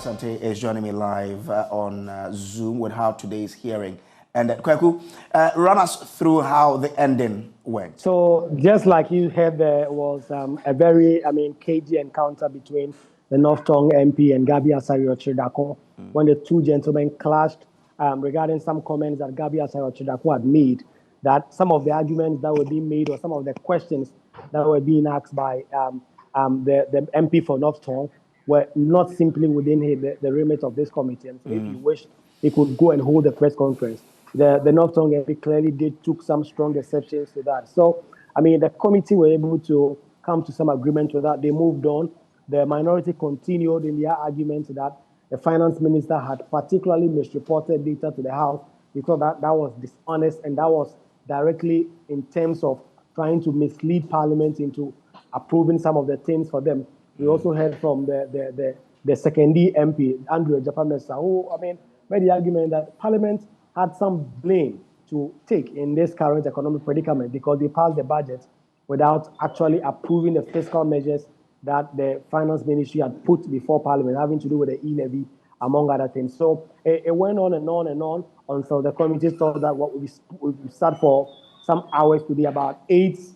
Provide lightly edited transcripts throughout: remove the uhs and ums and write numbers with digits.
Asante is joining me live on Zoom with how today's hearing ended. Kweku, run us through how the ending went. So just like you heard, there was a very, cagey encounter between the North Tongue MP and Gabby Otchere-Darko when the two gentlemen clashed regarding some comments that Gabby Otchere-Darko had made, that some of the arguments that were being made or some of the questions that were being asked by the MP for North Tongue were not simply within the remit of this committee. And so if he wished, he could go and hold a press conference. The North Tongue MP clearly took some strong exceptions to that. So, the committee were able to come to some agreement with that. They moved on. The minority continued in their argument that the finance minister had particularly misreported data to the House because that was dishonest and that was directly in terms of trying to mislead Parliament into approving some of the things for them. We also heard from the secondary MP, Andrew Ejapamesa, who, made the argument that Parliament had some blame to take in this current economic predicament because they passed the budget without actually approving the fiscal measures that the finance ministry had put before Parliament, having to do with the e-levy, among other things. So it went on and on and on until the committee thought that what we sat for some hours today, about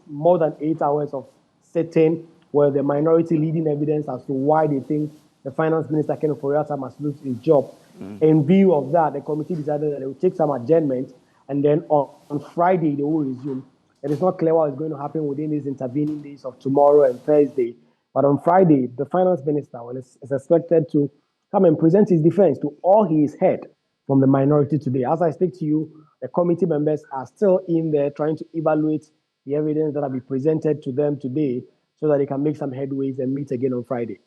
more than 8 hours of sitting, where the minority leading evidence as to why they think the finance minister, Ken Ofori-Atta, must lose his job. In view of that, the committee decided that they would take some adjournment, and then on Friday, they will resume. It is not clear what is going to happen within these intervening days of tomorrow and Thursday. But on Friday, the finance minister is expected to come and present his defense to all he has heard from the minority today. As I speak to you, the committee members are still in there trying to evaluate the evidence that will be presented to them today so that they can make some headways and meet again on Friday.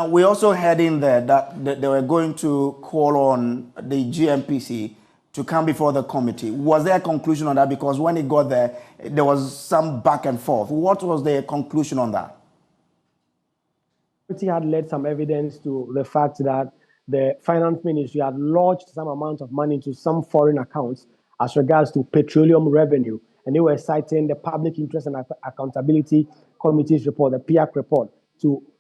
We also heard in there that they were going to call on the GMPC to come before the committee. Was there a conclusion on that? Because when it got there, there was some back and forth. What was the conclusion on that? The committee had led some evidence to the fact that the finance ministry had lodged some amount of money into some foreign accounts as regards to petroleum revenue. And they were citing the Public Interest and Accountability Committee's report, the PIAC report,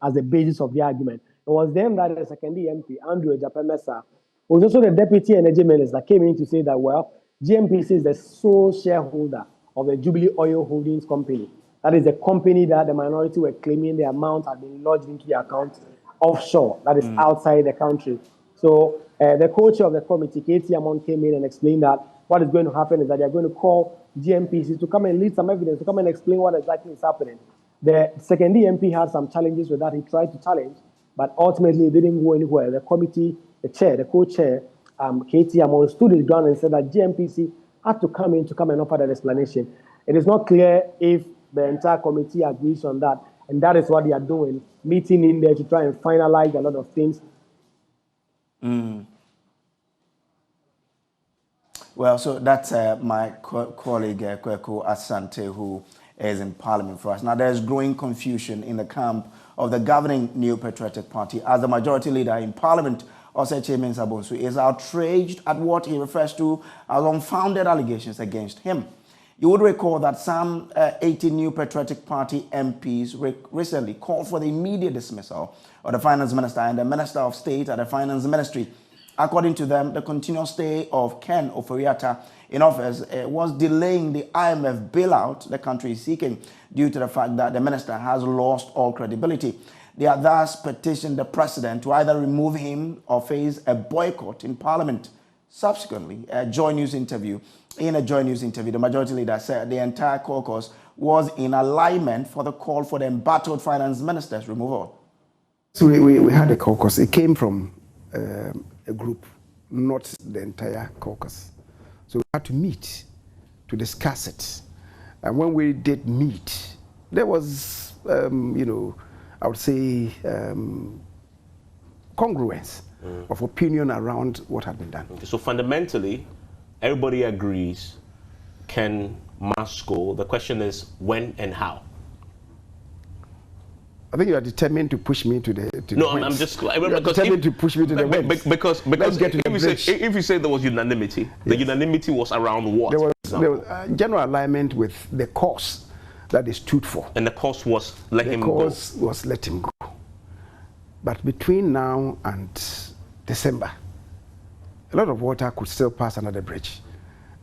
as the basis of the argument. It was then that the secondary MP, Andrew Ejapamesa, who was also the deputy energy minister, came in to say that, well, GMPC is the sole shareholder of the Jubilee Oil Holdings Company. That is the company that the minority were claiming the amount had been lodged into the account offshore, that is outside the country. So the co-chair of the committee, Katie Amon, came in and explained that what is going to happen is that they are going to call GMPC to come and lead some evidence, to come and explain what exactly is happening. The secondary MP had some challenges with that. He tried to challenge, but ultimately it didn't go anywhere. The committee, the co-chair, Katie Amon, stood his ground and said that GMPC had to come and offer that explanation. It is not clear if the entire committee agrees on that, and that is what they are doing, meeting in there to try and finalize a lot of things. Well, so that's my colleague, Kweku Asante, who is in Parliament for us. Now, there's growing confusion in the camp of the governing New Patriotic Party as the majority leader in Parliament, Oseche Mensah-Bonsu, is outraged at what he refers to as unfounded allegations against him. You would recall that some 18 New Patriotic Party MPs recently called for the immediate dismissal of the Finance Minister and the Minister of State at the Finance Ministry. According to them, the continuous stay of Ken Ofori-Atta in office was delaying the IMF bailout the country is seeking due to the fact that the minister has lost all credibility. They have thus petitioned the president to either remove him or face a boycott in Parliament. Subsequently, in a joint news interview, the majority leader said the entire caucus was in alignment for the call for the embattled finance minister's removal. So we had a caucus. It came from a group, not the entire caucus. So we had to meet to discuss it. And when we did meet, there was, I would say, congruence of opinion around what had been done. Okay, so fundamentally, everybody agrees Ken must go. The question is when and how. I think you are determined to push me to the no, wins. I'm just determined to push me to the wins. Because if you say there was unanimity, yes. The unanimity was around what? There was general alignment with the cause that they stood for. And the cause was let him go. The cause was let him go. But between now and December, a lot of water could still pass under the bridge.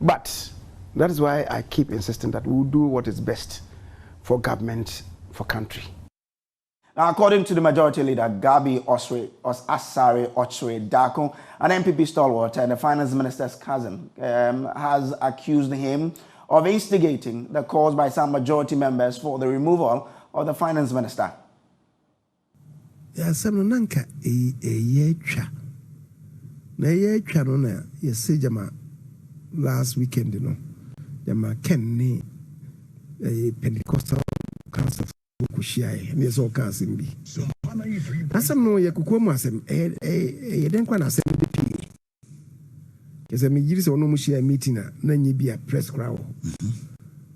But that is why I keep insisting that we will do what is best for government, for country. Now, according to the majority leader, Gabby Otchere-Darko, an MPP stalwart and the finance minister's cousin, has accused him of instigating the calls by some majority members for the removal of the finance minister. Yes, I'm not last weekend, you know, Jama Kenny, a Pentecostal council. There's all kinds of be. As some know Yakukuma, a denkwan assembly. As a major or no share meeting, then you be a press crowd.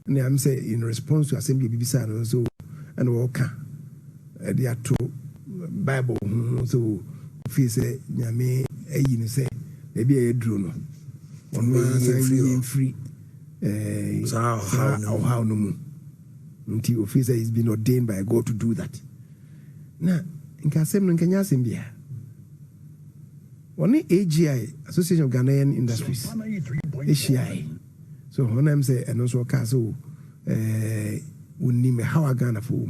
And I'm saying in response to assembly Bibisa and so and Walker, they are two Bible, so if you say, Yame, a say, maybe a drone. On one free, how no more. Until officer is been ordained by God to do that. Now, in Kasem and Kenya Simbia. Only AGI, Association of Ghanaian Industries, AGI. So when I'm saying, and also Castle, Unime Hawagana for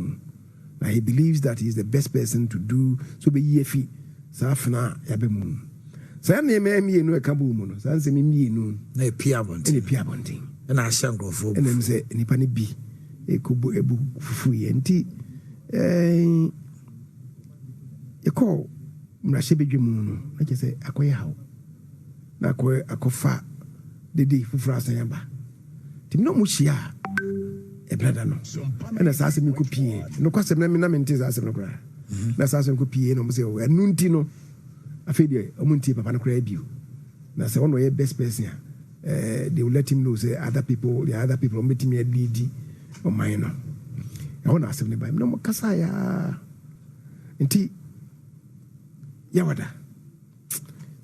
now he believes that he's the best person to do so be yefi Safna Yabemun. Sandy me no Kabumuno, Sansi me no, a piabonting, and I shall go for and then say, Nipani B. Ekubu ebu fufuye nti eko mrashebe dwemu no na kese akoye hawo na akofa dede fufura asanyaba timno mu hia brother no na sase mi ko pie no kwasem na mi na mente sase no kra na sase ko pie no mo se o enu nti no afedi o mo nti papa no kra biu na se ono ye best person they will let him know say the other people meet me lead o mine no I want to ask him by no kasa ya nti ya wada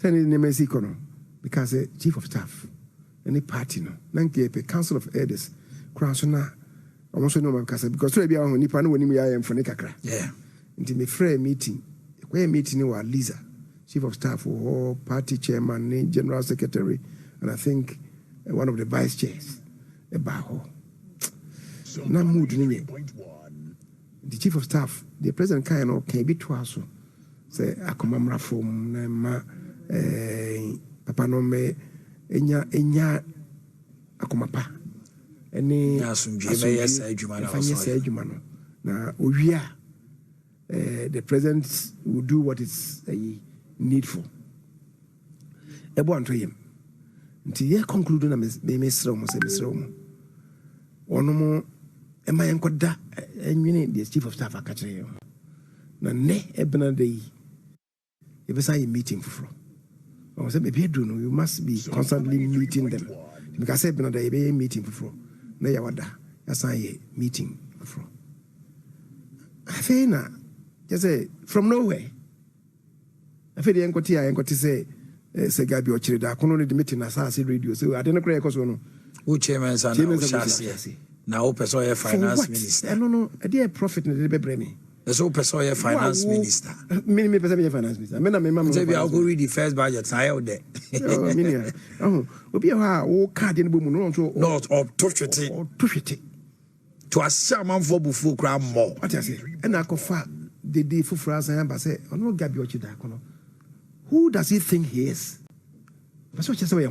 say ni mesi kono because chief of staff any party no nanke pe council of elders crownsona almost no because so bia ho nipa no woni mu ya emfone kakra yeah nti me free meeting wa Lisa chief of staff or party chairman general secretary and I think one of the vice chairs about na mood ni the chief of staff the president can be twice say akomamra from na ma papa no me enya akomapa eni asumje be yes adwuma no na owia the president will do what is needful ebo anto yem nti ye conclude na me mesra mo se mesra mo ono mo e ma yenkoda enwene the chief of staff akachire na ne ebena dey e be say meeting for o say be do no you must be constantly meeting them because ebena dey be meeting for na ya wada ya say meeting for afena just say from nowhere afedi enkoti say Gabby Otchere-Darko no the meeting na say radio so I don't know so no who chairman na Shasi na o person ye finance minister no e dey profit na dey bebre me so person ye finance minister me person ye finance minister me na me mama say we go read the first budget na here there obi ha o card no bomu no so not of tofete to asama for bufu kra mo what you say and akofa the day fufura asan ba say ono Gabby Otchere-Darko no who does he think he is? That's what you say.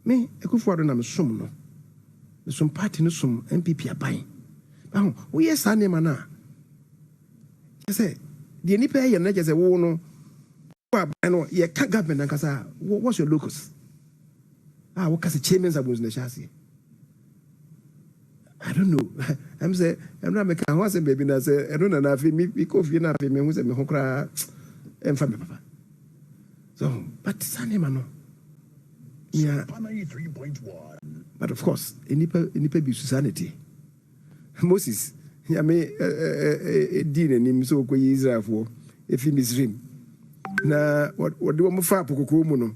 Me, I go for an sum no. The some party no some MPP are buying. Oh, we are Sunday mana. I say, the nipa here na just say, oh no. I know you can't government and kasa. What's your locus? What kind of chairman's abuse in the chassis? I don't know. I'm say, I'm not making a house baby. I say, I don't know if me coffee na me who's a me hokra. Papa. So, but Sunday man, yeah. But of course, any be society. Moses, yeah, me dean and him so go Israel for if he misread. Na what do you want to no?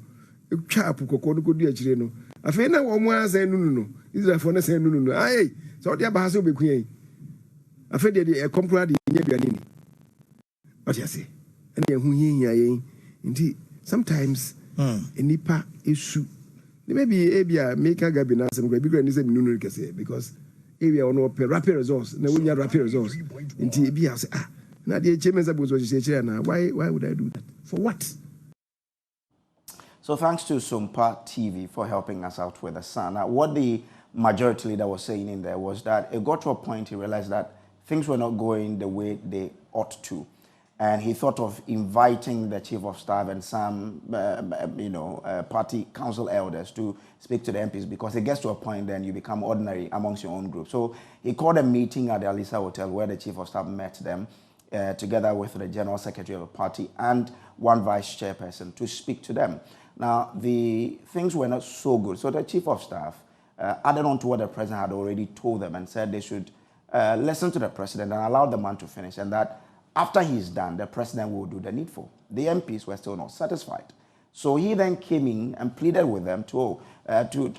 You chap cocoa go dear chireno. I feel now one say no. Israel for no say no. Aye, so the Abaso be queen. I feel that a comprad in Yabianini. What you say? And then who here, indeed, sometimes a nipa issue. Maybe make a Gabby Nassim, bigger and say, no, because area on rapid resource, no, we have rapid resource. Indeed, be as now the chairman's about what you say, now. Why would I do that? For what? So thanks to Sumpa TV for helping us out with the sun. Now, what the majority leader was saying in there was that it got to a point he realized that things were not going the way they ought to. And he thought of inviting the chief of staff and some, party council elders to speak to the MPs, because it gets to a point then you become ordinary amongst your own group. So he called a meeting at the Alisa Hotel where the chief of staff met them together with the general secretary of the party and one vice chairperson to speak to them. Now, the things were not so good. So the chief of staff added on to what the president had already told them and said they should listen to the president and allow the man to finish, and that after he's done, the president will do the needful. The MPs were still not satisfied. So he then came in and pleaded with them to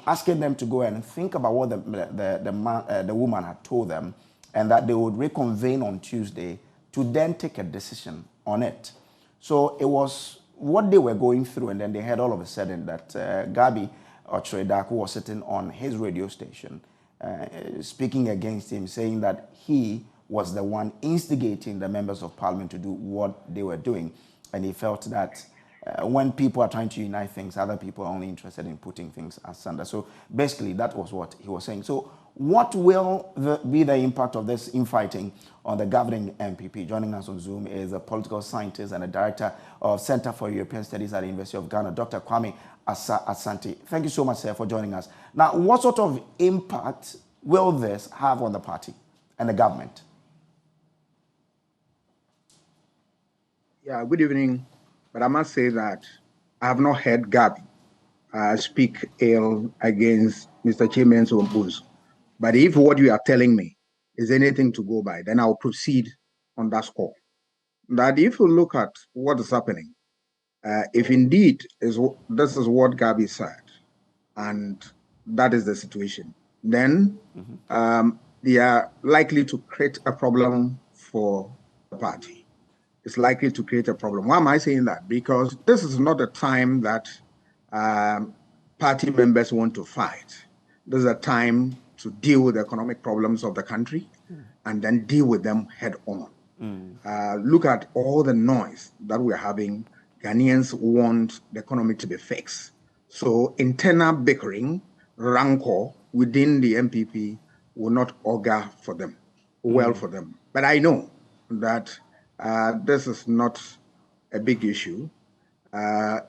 asking them to go and think about what the woman had told them, and that they would reconvene on Tuesday to then take a decision on it. So it was what they were going through, and then they heard all of a sudden that Gabby Otchere-Darko was sitting on his radio station speaking against him, saying that he was the one instigating the members of parliament to do what they were doing. And he felt that when people are trying to unite things, other people are only interested in putting things asunder. So basically, that was what he was saying. So what will be the impact of this infighting on the governing MPP? Joining us on Zoom is a political scientist and a director of Center for European Studies at the University of Ghana, Dr. Kwame Asante. Thank you so much, sir, for joining us. Now, what sort of impact will this have on the party and the government? Yeah, good evening. But I must say that I have not heard Gabby speak ill against Mr. Chairman's Ombus. But if what you are telling me is anything to go by, then I'll proceed on that score. That if you look at what is happening, if indeed this is what Gabby said, and that is the situation, then they are likely to create a problem for the party. It's likely to create a problem. Why am I saying that? Because this is not a time that party members want to fight. This is a time to deal with the economic problems of the country and then deal with them head on. Look at all the noise that we're having. Ghanaians want the economy to be fixed. So internal bickering, rancor within the MPP will not augur for them, well for them. But I know that this is not a big issue.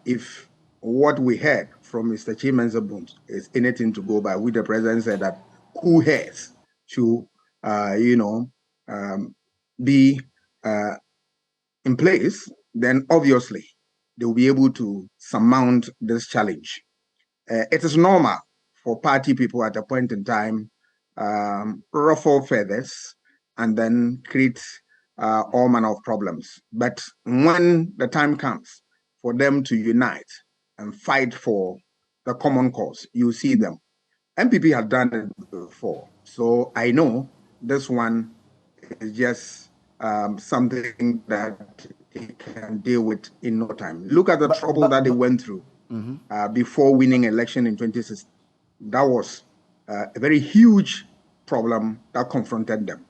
If what we heard from Mr. Chairman Zabuns is anything to go by, with the president said that who has to, be in place, then obviously they will be able to surmount this challenge. It is normal for party people at a point in time ruffle feathers and then create all manner of problems. But when the time comes for them to unite and fight for the common cause, you see them. MPP have done it before. So I know this one is just something that it can deal with in no time. Look at the trouble that they went through before winning election in 2016. That was a very huge problem that confronted them,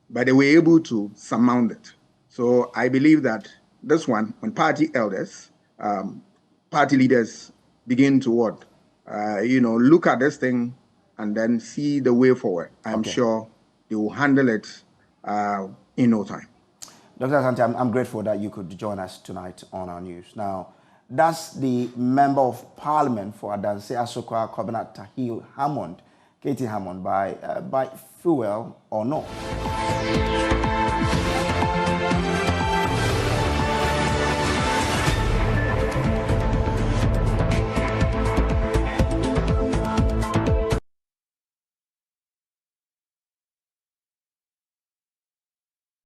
but they were able to surmount it. So I believe that this one, when party elders, party leaders begin to look at this thing and then see the way forward, I'm sure they will handle it in no time. Dr. Asante, I'm grateful that you could join us tonight on our news. Now, does the Member of Parliament for Adanse Asokwa Kwabena Tahil Hammond, Katie Hammond, buy fuel or no?